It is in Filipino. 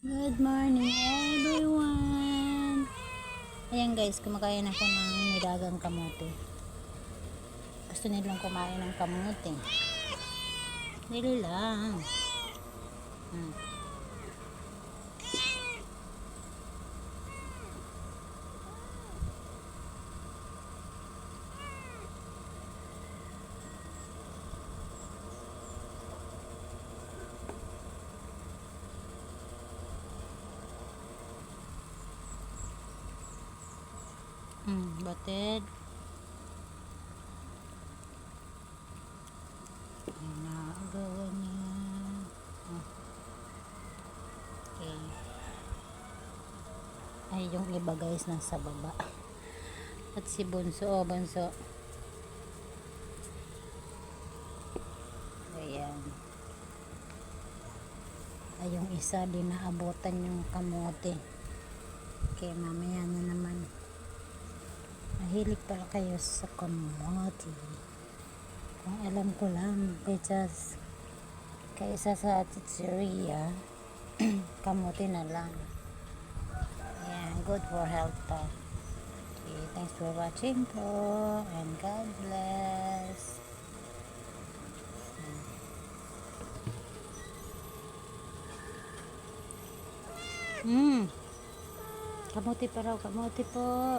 Good morning everyone! Ayan guys, kumakain ako ng nilagang kamote. Gusto nilang kumain ng kamote. Dili lang. Hmm. Batid. Ayan na, agawan niya. Okay. Ay, yung iba guys nasa baba. At si Bunso, Bunso. Ayan. Ay, yung isa din naabutan yung kamote. Okay, mamaya na naman. Mahilig pala kayo sa kamote. Kung alam ko lang, kaysa sa chicheria, kamote na lang. Ayan, good for health to. Okay, thanks for watching po. And God bless. Kamote pa raw, kamote po.